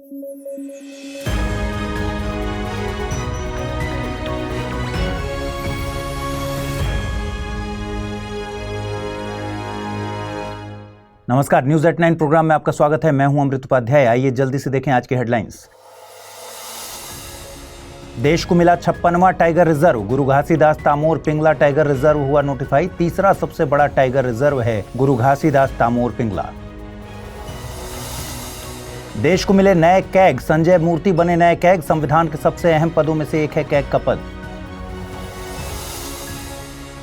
नमस्कार, news at 9 programme में आपका स्वागत है। मैं हूं अमृत उपाध्याय। आइए जल्दी से देखें आज की हेडलाइंस। देश को मिला 56वां टाइगर रिजर्व। गुरु घासीदास तामोर पिंगला टाइगर रिजर्व हुआ नोटिफाई। तीसरा सबसे बड़ा टाइगर रिजर्व है गुरु घासीदास तामोर पिंगला। देश को मिले नए कैग। संजय मूर्ति बने नए कैग। संविधान के सबसे अहम पदों में से एक है कैग का पद।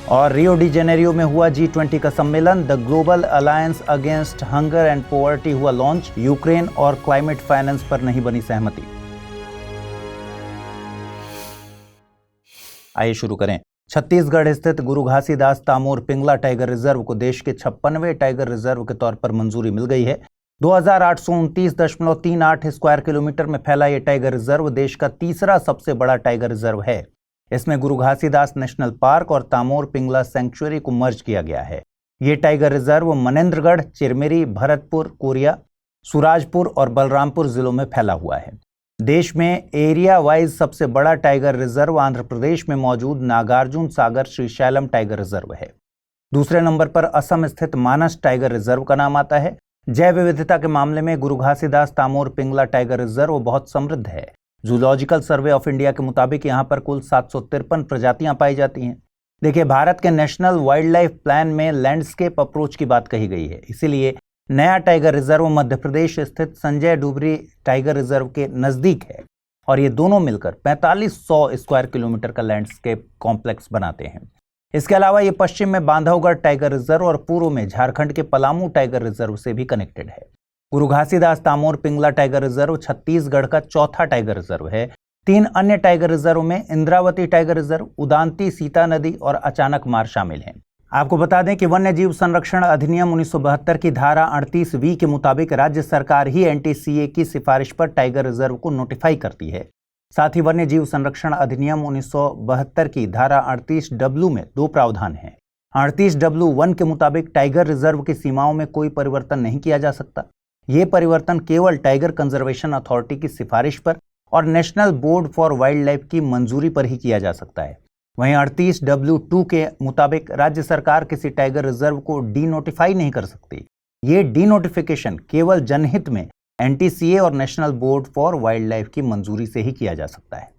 और रियो डी जेनेरियो में हुआ G20 का सम्मेलन। The global alliance against hunger and poverty हुआ लॉन्च। यूक्रेन और क्लाइमेट फाइनेंस पर नहीं बनी सहमति। आइए शुरू करें। छत्तीसगढ़ स्थित गुरु घासीदास तामोर पिंगला टाइगर रिजर्व को देश के 56वें टाइगर रिजर्व के तौर पर मंजूरी मिल गई है। 2829.38 स्क्वायर किलोमीटर में फैला यह टाइगर रिजर्व देश का तीसरा सबसे बड़ा टाइगर रिजर्व है। इसमें गुरु घासीदास नेशनल पार्क और तामोर पिंगला सेंचुरी को मर्ज किया गया है। ये टाइगर रिजर्व मनेंद्रगढ़, चिरमिरी, भरतपुर, कोरिया, सुराजपुर और बलरामपुर जिलों में फैला हुआ है। देश में एरिया वाइज सबसे बड़ा टाइगर रिजर्व आंध्र प्रदेश में मौजूद नागार्जुन सागर श्रीशैलम टाइगर रिजर्व है। दूसरे नंबर पर असम स्थित मानस टाइगर रिजर्व का नाम आता है। जैव विविधता के मामले में गुरु घासीदास तामोर पिंगला टाइगर रिजर्व बहुत समृद्ध है। जूलॉजिकल सर्वे ऑफ इंडिया के मुताबिक यहाँ पर कुल 753 प्रजातियां पाई जाती हैं। देखिए, भारत के नेशनल वाइल्ड लाइफ प्लान में लैंडस्केप अप्रोच की बात कही गई है। इसीलिए नया टाइगर रिजर्व मध्य प्रदेश स्थित संजय डुबरी टाइगर रिजर्व के नजदीक है और ये दोनों मिलकर 4500 स्क्वायर किलोमीटर का लैंडस्केप कॉम्प्लेक्स बनाते हैं। इसके अलावा ये पश्चिम में बांधवगढ़ टाइगर रिजर्व और पूर्व में झारखंड के पलामू टाइगर रिजर्व से भी कनेक्टेड है। गुरु घासीदास तामोर पिंगला टाइगर रिजर्व छत्तीसगढ़ का चौथा टाइगर रिजर्व है। 3 अन्य टाइगर रिजर्व में इंद्रावती टाइगर रिजर्व, उदांती, सीता नदी और अचानक मार शामिल हैं। आपको बता दें कि वन्य जीव संरक्षण अधिनियम 1972 की धारा 38V के मुताबिक राज्य सरकार ही NTCA की सिफारिश पर टाइगर रिजर्व को नोटिफाई करती है। साथ ही वन्य जीव संरक्षण अधिनियम 1972 की धारा 38W में 2 प्रावधान हैं। 38W1 के मुताबिक टाइगर रिजर्व की सीमाओं में कोई परिवर्तन नहीं किया जा सकता। ये परिवर्तन केवल टाइगर कंजर्वेशन अथॉरिटी की सिफारिश पर और national board for wild life की मंजूरी पर ही किया जा सकता है। वहीं 38W2 के मुताबिक राज्य सरकार किसी टाइगर रिजर्व को डीनोटिफाई नहीं कर सकती। ये डीनोटिफिकेशन केवल जनहित में NTCA और national board for wild life की मंजूरी से ही किया जा सकता है।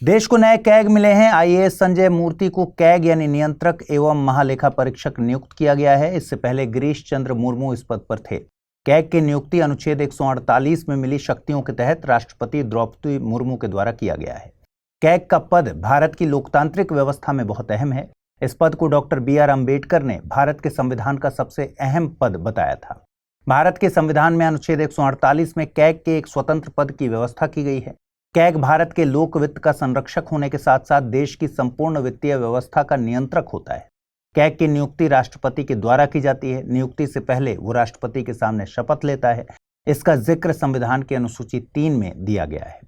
देश को नए कैग मिले हैं। IAS संजय मूर्ति को कैग यानी नियंत्रक एवं महालेखा परीक्षक नियुक्त किया गया है। इससे पहले गिरीश चंद्र मुर्मू इस पद पर थे। कैग की नियुक्ति अनुच्छेद 148 में मिली शक्तियों के तहत राष्ट्रपति द्रौपदी मुर्मू के द्वारा किया गया है। कैग का पद भारत की लोकतांत्रिक व्यवस्था में बहुत अहम है। इस पद को डॉक्टर BR अम्बेडकर ने भारत के संविधान का सबसे अहम पद बताया था। भारत के संविधान में अनुच्छेद 148 में कैग के एक स्वतंत्र पद की व्यवस्था की गई है। कैग भारत के लोक वित्त का संरक्षक होने के साथ साथ देश की संपूर्ण वित्तीय व्यवस्था का नियंत्रक होता है। कैग की नियुक्ति राष्ट्रपति के द्वारा की जाती है। नियुक्ति से पहले वो राष्ट्रपति के सामने शपथ लेता है। इसका जिक्र संविधान की अनुसूची 3 में दिया गया है।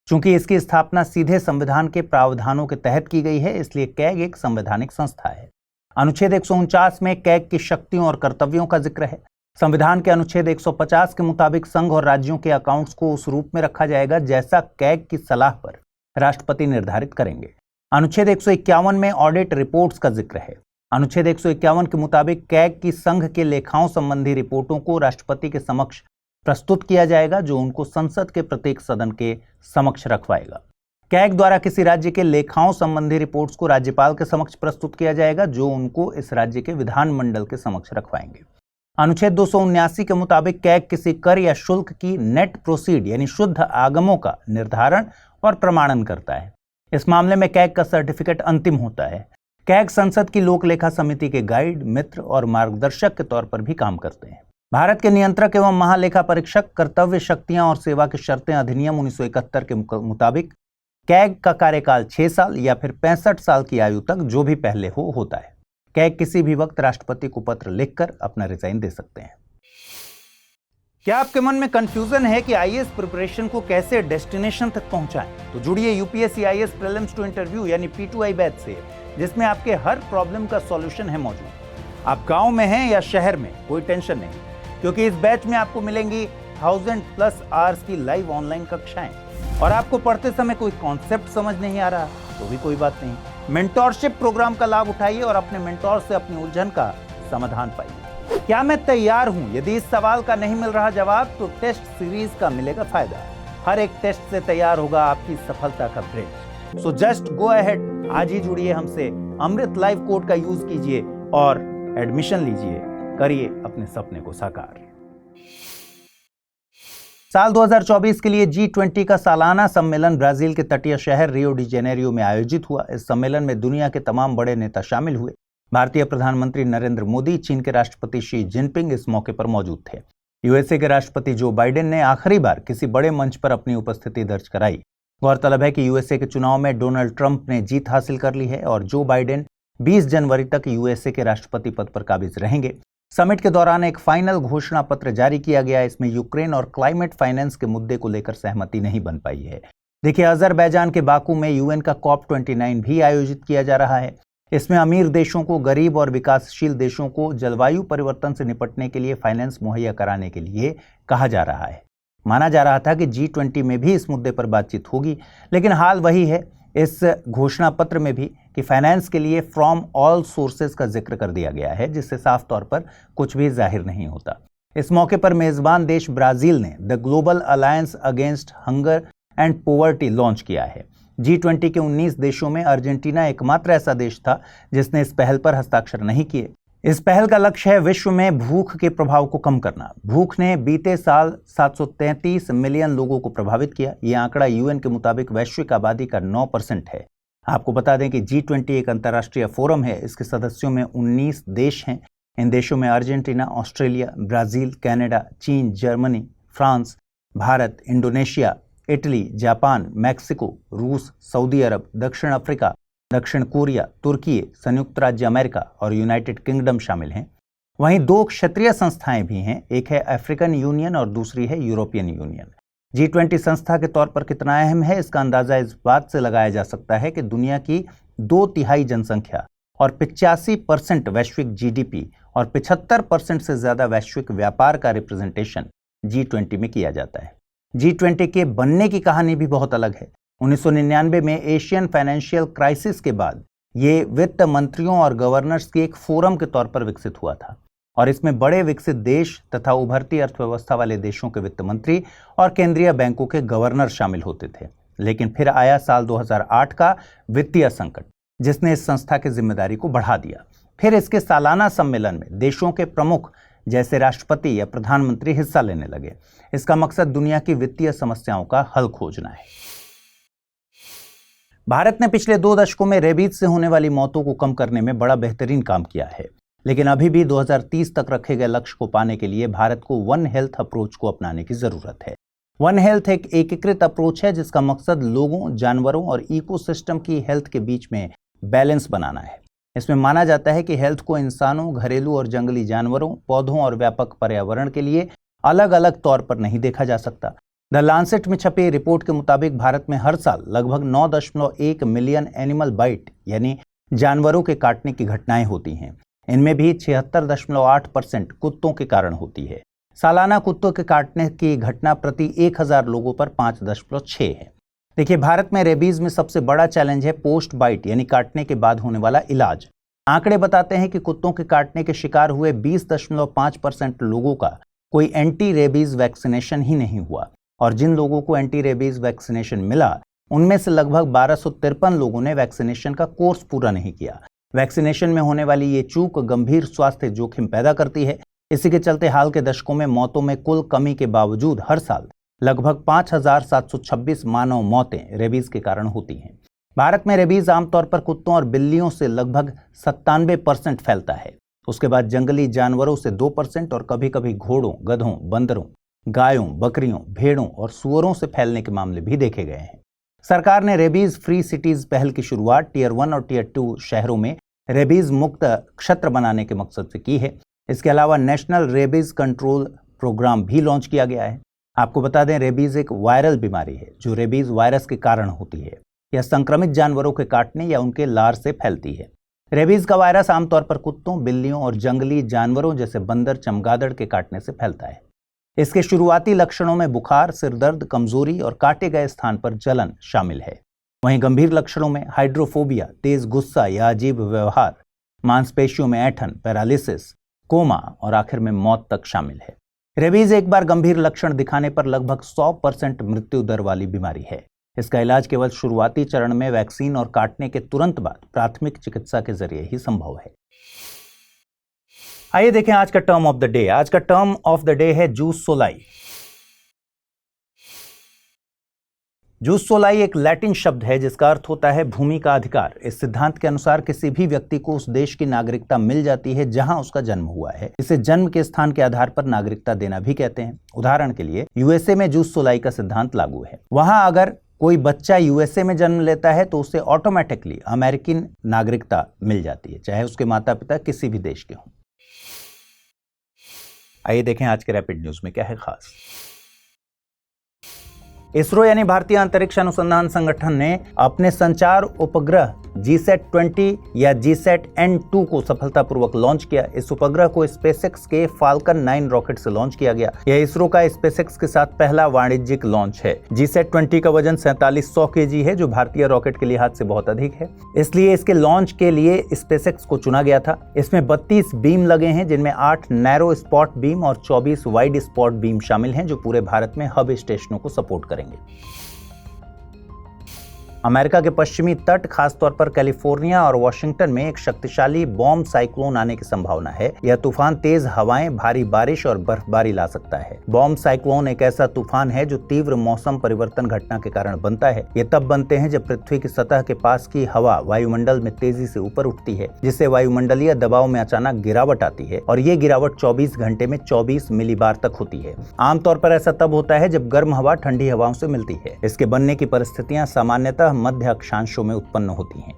चूंकि इसकी स्थापना सीधे संविधान के प्रावधानों के तहत की गई है, इसलिए कैग एक संवैधानिक संस्था है। अनुच्छेद 149 में कैग की शक्तियों और कर्तव्यों का जिक्र है। संविधान के अनुच्छेद 150 के मुताबिक संघ और राज्यों के अकाउंट्स को उस रूप में रखा जाएगा जैसा कैग की सलाह पर राष्ट्रपति निर्धारित करेंगे। अनुच्छेद 151 में ऑडिट रिपोर्ट्स का जिक्र है। अनुच्छेद 151 के मुताबिक कैग की संघ के लेखाओं संबंधी रिपोर्टों को राष्ट्रपति के समक्ष प्रस्तुत किया जाएगा, जो उनको संसद के प्रत्येक सदन के समक्ष रखवाएगा। कैग द्वारा किसी राज्य के लेखाओं संबंधी रिपोर्ट्स को राज्यपाल के समक्ष प्रस्तुत किया जाएगा, जो उनको इस राज्य के विधानमंडल के समक्ष रखवाएंगे। अनुच्छेद 279 के मुताबिक कैग किसी कर या शुल्क की नेट प्रोसीड यानी शुद्ध आगमों का निर्धारण और प्रमाणन करता है। इस मामले में कैग का सर्टिफिकेट अंतिम होता है। कैग संसद की लोक लेखा समिति के गाइड, मित्र और मार्गदर्शक के तौर पर भी काम करते हैं। भारत के नियंत्रक एवं महालेखा परीक्षक कर्तव्य, शक्तियां और सेवा की शर्तें अधिनियम 1971 के मुताबिक कैग का कार्यकाल 6 साल या फिर 65 साल की आयु तक, जो भी पहले हो, होता है। कैग किसी भी वक्त राष्ट्रपति को पत्र लिखकर अपना रिजाइन दे सकते हैं। क्या आपके मन में कंफ्यूजन है कि आईएएस प्रिपरेशन को कैसे डेस्टिनेशन तक पहुंचाएं? तो जुड़िए UPSC IAS prelims to interview यानी P2I बैच से, जिसमें आपके हर प्रॉब्लम का सॉल्यूशन है मौजूद। आप गांव में हैं या शहर में, कोई टेंशन नहीं, क्योंकि इस बैच में आपको मिलेंगी 1000+ आवर्स की लाइव ऑनलाइन कक्षाएं। और आपको पढ़ते समय कोई कॉन्सेप्ट समझ नहीं आ रहा तो भी कोई बात नहीं, मेंटोरशिप प्रोग्राम का लाभ उठाइए और अपने मेंटोर से अपनी उलझन का समाधान पाइए। क्या मैं तैयार हूं? यदि इस सवाल का नहीं मिल रहा जवाब तो टेस्ट सीरीज का मिलेगा फायदा। हर एक टेस्ट से तैयार होगा आपकी सफलता का bridge. So just go ahead, आज ही जुड़िए हमसे, अमृत लाइव कोड का यूज कीजिए और एडमिशन लीजिए, करिए अपने सपने को साकार। साल 2024 के लिए G20 का सालाना सम्मेलन ब्राजील के तटीय शहर रियो डी जेनेरियो में आयोजित हुआ। इस सम्मेलन में दुनिया के तमाम बड़े नेता शामिल हुए। भारतीय प्रधानमंत्री नरेंद्र मोदी, चीन के राष्ट्रपति शी जिनपिंग इस मौके पर मौजूद थे। यूएसए के राष्ट्रपति जो बाइडेन ने आखिरी बार किसी बड़े मंच पर अपनी उपस्थिति दर्ज कराई। गौरतलब है कि यूएसए के चुनाव में डोनाल्ड ट्रंप ने जीत हासिल कर ली है और जो बाइडेन 20 जनवरी तक यूएसए के राष्ट्रपति पद पर काबिज रहेंगे। समिट के दौरान एक फाइनल घोषणा पत्र जारी किया गया। इसमें यूक्रेन और क्लाइमेट फाइनेंस के मुद्दे को लेकर सहमति नहीं बन पाई है। देखिए, अजरबैजान के बाकू में यूएन का COP29 भी आयोजित किया जा रहा है। इसमें अमीर देशों को गरीब और विकासशील देशों को जलवायु परिवर्तन से निपटने के लिए फाइनेंस मुहैया कराने के लिए कहा जा रहा है। माना जा रहा था कि G20 में भी इस मुद्दे पर बातचीत होगी, लेकिन हाल वही है इस घोषणा पत्र में भी कि फाइनेंस के लिए फ्रॉम ऑल सोर्सेज का जिक्र कर दिया गया है, जिससे साफ तौर पर कुछ भी जाहिर नहीं होता। इस मौके पर मेजबान देश ब्राजील ने the global alliance against hunger and poverty launch किया है। G20 के 19 देशों में अर्जेंटीना एकमात्र ऐसा देश था जिसने इस पहल पर हस्ताक्षर नहीं किए। इस पहल का लक्ष्य है विश्व में भूख के प्रभाव को कम करना। भूख ने बीते साल 733 मिलियन लोगों को प्रभावित किया। यह आंकड़ा यूएन के मुताबिक वैश्विक आबादी का 9% है। आपको बता दें कि G20 एक अंतर्राष्ट्रीय फोरम है। इसके सदस्यों में 19 देश हैं। इन देशों में अर्जेंटीना, ऑस्ट्रेलिया, ब्राजील, कनाडा, चीन, Germany, France, Bharat, Indonesia, Italy, Japan, Mexico, रूस, सऊदी अरब, दक्षिण अफ्रीका, दक्षिण कोरिया, तुर्की, संयुक्त राज्य अमेरिका और यूनाइटेड किंगडम शामिल हैं। वहीं 2 क्षेत्रीय संस्थाएं भी हैं, एक है अफ्रीकन यूनियन और दूसरी है यूरोपियन यूनियन। G20 संस्था के तौर पर कितना अहम है, इसका अंदाजा इस बात से लगाया जा सकता है कि दुनिया की 2/3 जनसंख्या और 85% वैश्विक GDP और 75% से ज्यादा वैश्विक व्यापार का रिप्रेजेंटेशन G20 में किया जाता है। G20 के बनने की कहानी भी बहुत अलग है। 1999 में एशियन फाइनेंशियल क्राइसिस के बाद ये वित्त मंत्रियों और गवर्नर्स के एक फोरम के तौर पर विकसित हुआ था और इसमें बड़े विकसित देश तथा उभरती अर्थव्यवस्था वाले देशों के वित्त मंत्री और केंद्रीय बैंकों के गवर्नर शामिल होते थे। लेकिन फिर आया साल 2008 का वित्तीय संकट, जिसने इस संस्था की जिम्मेदारी को बढ़ा दिया। फिर इसके सालाना सम्मेलन में देशों के प्रमुख जैसे राष्ट्रपति या प्रधानमंत्री हिस्सा लेने लगे। इसका मकसद दुनिया की वित्तीय समस्याओं का हल खोजना है। भारत ने पिछले 2 दशकों में रेबीज से होने वाली मौतों को कम करने में बड़ा बेहतरीन काम किया है, लेकिन अभी भी 2030 तक रखे गए लक्ष्य को पाने के लिए भारत को वन हेल्थ अप्रोच को अपनाने की जरूरत है। वन हेल्थ एक एकीकृत अप्रोच है जिसका मकसद लोगों, जानवरों और इकोसिस्टम की हेल्थ के बीच में बैलेंस बनाना है। इसमें माना जाता है कि हेल्थ को इंसानों, घरेलू और जंगली जानवरों, पौधों और व्यापक पर्यावरण के लिए अलग अलग तौर पर नहीं देखा जा सकता। द लांसेट में छपी रिपोर्ट के मुताबिक भारत में हर साल लगभग 9.1 मिलियन एनिमल बाइट यानी जानवरों के काटने की घटनाएं होती हैं। इनमें भी 76.8% कुत्तों के कारण होती है। सालाना कुत्तों के काटने की घटना प्रति 1000 लोगों पर 5.6 है। देखिए, भारत में रेबीज में सबसे बड़ा चैलेंज है पोस्ट बाइट यानी काटने के बाद होने वाला इलाज। आंकड़े बताते हैं कि कुत्तों के काटने के शिकार हुए 20.5% लोगों का कोई एंटी रेबीज वैक्सीनेशन ही नहीं हुआ और जिन लोगों को एंटी रेबीज वैक्सीनेशन मिला उनमें से लगभग 1253 लोगों ने वैक्सीनेशन का कोर्स पूरा नहीं किया। वैक्सीनेशन में होने वाली ये चूक गंभीर स्वास्थ्य जोखिम पैदा करती है। इसी के चलते हाल के दशकों में मौतों में कुल कमी के बावजूद हर साल लगभग 5726 मानव मौतें रेबीज के कारण होती हैं। भारत में रेबीज आमतौर पर कुत्तों और बिल्लियों से लगभग 97% फैलता है। उसके बाद जंगली जानवरों से 2% और कभी कभी घोड़ों, गधों, बंदरों, गायों, बकरियों, भेड़ों और सूअरों से फैलने के मामले भी देखे गए हैं। सरकार ने रेबीज फ्री सिटीज पहल की शुरुआत टियर 1 और टियर 2 शहरों में रेबीज मुक्त क्षेत्र बनाने के मकसद से की है। इसके अलावा नेशनल रेबीज कंट्रोल प्रोग्राम भी लॉन्च किया गया है। आपको बता दें, रेबीज एक वायरल बीमारी है जो रेबीज वायरस के कारण होती है। यह संक्रमित जानवरों के काटने या उनके लार से फैलती है। रेबीज का वायरस आमतौर पर कुत्तों, बिल्लियों और जंगली जानवरों जैसे बंदर, चमगादड़ के काटने से फैलता है। इसके शुरुआती लक्षणों में बुखार, सिरदर्द, कमजोरी और काटे गए स्थान पर जलन शामिल है। वहीं गंभीर लक्षणों में हाइड्रोफोबिया, तेज गुस्सा या अजीब व्यवहार, मांसपेशियों में ऐंठन, पैरालिसिस, कोमा और आखिर में मौत तक शामिल है। रेबीज एक बार गंभीर लक्षण दिखाने पर लगभग 100% मृत्यु दर वाली बीमारी है। इसका इलाज केवल शुरुआती चरण में वैक्सीन और काटने के तुरंत बाद प्राथमिक चिकित्सा के जरिए ही संभव है। आइए देखें आज का टर्म ऑफ द डे। आज का टर्म ऑफ द डे है जूस सोलाई। जूस सोलाई एक लैटिन शब्द है जिसका अर्थ होता है भूमि का अधिकार। इस सिद्धांत के अनुसार किसी भी व्यक्ति को उस देश की नागरिकता मिल जाती है जहां उसका जन्म हुआ है। इसे जन्म के स्थान के आधार पर नागरिकता देना भी कहते हैं। उदाहरण के लिए यूएसए में जूस सोलाई का सिद्धांत लागू है। वहां अगर कोई बच्चा यूएसए में जन्म लेता है तो उसे ऑटोमेटिकली अमेरिकन नागरिकता मिल जाती है, चाहे उसके माता पिता किसी भी देश के हों। आइए देखें आज के रैपिड न्यूज में क्या है खास। इसरो यानी भारतीय अंतरिक्ष अनुसंधान संगठन ने अपने संचार उपग्रह GSAT-20 या GSAT-N2 को सफलतापूर्वक लॉन्च किया। इस उपग्रह को स्पेसएक्स के फाल्कन 9 रॉकेट से लॉन्च किया गया। यह इसरो का स्पेसएक्स के साथ पहला वाणिज्यिक लॉन्च है। GSAT-20 का वजन 4700 kg है, जो भारतीय रॉकेट के लिहाज से बहुत अधिक है। इसलिए इसके लॉन्च के लिए स्पेसएक्स को चुना गया था। इसमें 32 बीम लगे हैं, जिनमें 8 नैरो स्पॉट बीम और 24 वाइड स्पॉट बीम शामिल हैं, जो पूरे भारत में हब स्टेशनों को सपोर्ट करेंगे। अमेरिका के पश्चिमी तट, खासतौर पर कैलिफोर्निया और वाशिंगटन में एक शक्तिशाली बॉम्ब साइक्लोन आने की संभावना है। यह तूफान तेज हवाएं, भारी बारिश और बर्फबारी ला सकता है। बॉम्ब साइक्लोन एक ऐसा तूफान है जो तीव्र मौसम परिवर्तन घटना के कारण बनता है। ये तब बनते हैं जब पृथ्वी की सतह के पास की हवा वायुमंडल में तेजी से ऊपर उठती है, जिससे वायुमंडलीय दबाव में अचानक गिरावट आती है और ये गिरावट 24 घंटे में 24 मिलीबार तक होती है। आमतौर पर ऐसा तब होता है जब गर्म हवा ठंडी हवाओं से मिलती है। इसके बनने की परिस्थितियां सामान्यतः मध्य अक्षांशों में उत्पन्न होती हैं।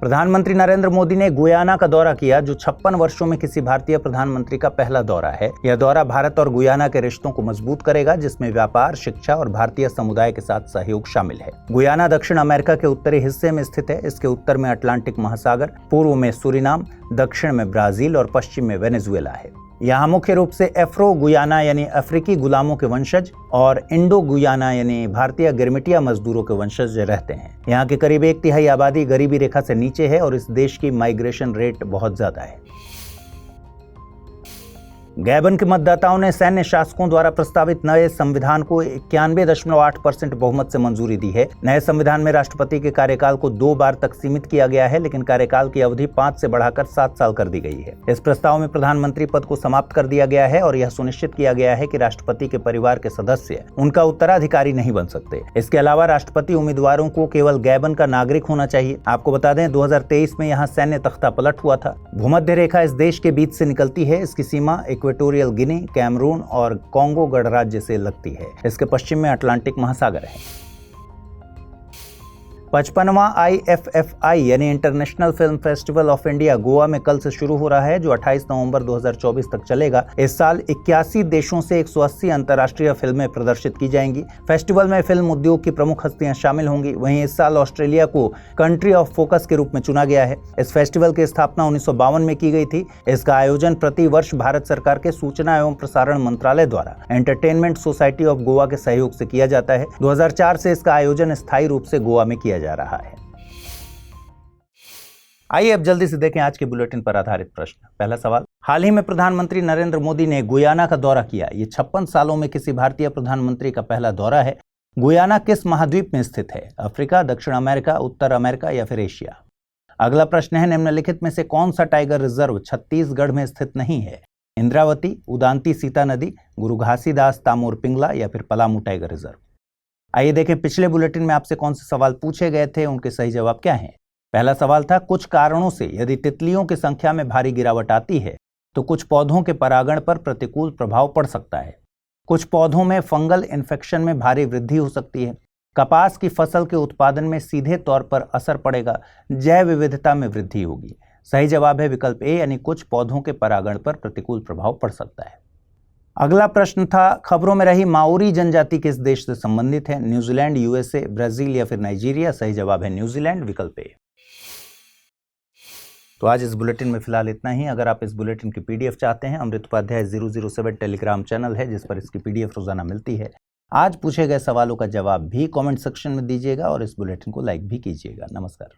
प्रधानमंत्री नरेंद्र मोदी ने गुयाना का दौरा किया, जो 56 वर्षों में किसी भारतीय प्रधानमंत्री का पहला दौरा है। यह दौरा भारत और गुयाना के रिश्तों को मजबूत करेगा, जिसमें व्यापार, शिक्षा और भारतीय समुदाय के साथ सहयोग शामिल है। गुयाना दक्षिण अमेरिका के उत्तरी हिस्से में स्थित है। इसके उत्तर में अटलांटिक महासागर, पूर्व में सूरीनाम, दक्षिण में ब्राजील और पश्चिम में वेनेजुएला है। यहाँ मुख्य रूप से एफ्रो गुयाना यानी अफ्रीकी गुलामों के वंशज और इंडो गुयाना यानी भारतीय गिरमिटिया मजदूरों के वंशज रहते हैं। यहाँ के करीब 1/3 आबादी गरीबी रेखा से नीचे है और इस देश की माइग्रेशन रेट बहुत ज्यादा है। गैबन के मतदाताओं ने सैन्य शासकों द्वारा प्रस्तावित नए संविधान को 91.8% बहुमत से मंजूरी दी है। नए संविधान में राष्ट्रपति के कार्यकाल को 2 बार तक सीमित किया गया है, लेकिन कार्यकाल की अवधि 5 से बढ़ाकर 7 साल कर दी गई है। इस प्रस्ताव में प्रधानमंत्री पद को समाप्त कर दिया गया है और यह सुनिश्चित किया गया है कि राष्ट्रपति के परिवार के सदस्य उनका उत्तराधिकारी नहीं बन सकते। इसके अलावा राष्ट्रपति उम्मीदवारों को केवल गैबन का नागरिक होना चाहिए। आपको बता दें, 2023 में यहाँ सैन्य तख्ता पलट हुआ था। भूमध्य रेखा इस देश के बीच से निकलती है। इसकी सीमा इक्वेटोरियल गिनी, कैमरून और कॉन्गो गणराज्य से लगती है। इसके पश्चिम में अटलांटिक महासागर है। 55वां IFFI यानी international film festival of India Goa में कल से शुरू हो रहा है, जो 28 नवंबर 2024 तक चलेगा। इस साल 81 देशों से 180 अंतर्राष्ट्रीय फिल्में प्रदर्शित की जाएंगी। फेस्टिवल में फिल्म उद्योग की प्रमुख हस्तियां शामिल होंगी। वहीं इस साल ऑस्ट्रेलिया को कंट्री ऑफ फोकस के रूप में चुना गया है। इस फेस्टिवल की स्थापना 1952 में की गई थी। इसका आयोजन प्रति वर्ष भारत सरकार के सूचना एवं प्रसारण मंत्रालय द्वारा एंटरटेनमेंट सोसाइटी ऑफ गोवा के सहयोग से किया जाता है। 2004 से इसका आयोजन स्थायी रूप से गोवा में किया जा रहा है। आइए अब जल्दी से देखें आज के बुलेटिन पर आधारित प्रश्न। पहला सवाल, हाल ही में प्रधानमंत्री नरेंद्र मोदी ने गुयाना का दौरा किया। ये 56 सालों में किसी भारतीय प्रधानमंत्री का पहला दौरा है। गुयाना किस महाद्वीप में स्थित है? अफ्रीका, दक्षिण अमेरिका, उत्तर अमेरिका या फिर एशिया? अगला प्रश्न है, निम्नलिखित में से कौन सा टाइगर रिजर्व छत्तीसगढ़ में स्थित नहीं है? इंद्रावती, उदांती सीता नदी, गुरु घासीदास तामोर पिंगला या फिर पलामू टाइगर रिजर्व? आइए देखें पिछले बुलेटिन में आपसे कौन से सवाल पूछे गए थे, उनके सही जवाब क्या हैं। पहला सवाल था, कुछ कारणों से यदि तितलियों की संख्या में भारी गिरावट आती है तो कुछ पौधों के परागण पर प्रतिकूल प्रभाव पड़ सकता है। कुछ पौधों में फंगल इन्फेक्शन में भारी वृद्धि हो सकती है। कपास की फसल के उत्पादन में सीधे तौर पर असर पड़ेगा। जैव विविधता में वृद्धि होगी। सही जवाब है विकल्प ए, यानी कुछ पौधों के परागण पर प्रतिकूल प्रभाव पड़ सकता है। अगला प्रश्न था, खबरों में रही माओरी जनजाति किस देश से संबंधित है? न्यूजीलैंड, यूएसए, ब्राजील या फिर नाइजीरिया? सही जवाब है न्यूजीलैंड, विकल्प ए। तो आज इस बुलेटिन में फिलहाल इतना ही। अगर आप इस बुलेटिन की पीडीएफ चाहते हैं, अमृत उपाध्याय 007 टेलीग्राम चैनल है जिस पर इसकी पीडीएफ रोजाना मिलती है। आज पूछे गए सवालों का जवाब भी कमेंट सेक्शन में दीजिएगा और इस बुलेटिन को लाइक भी कीजिएगा। नमस्कार।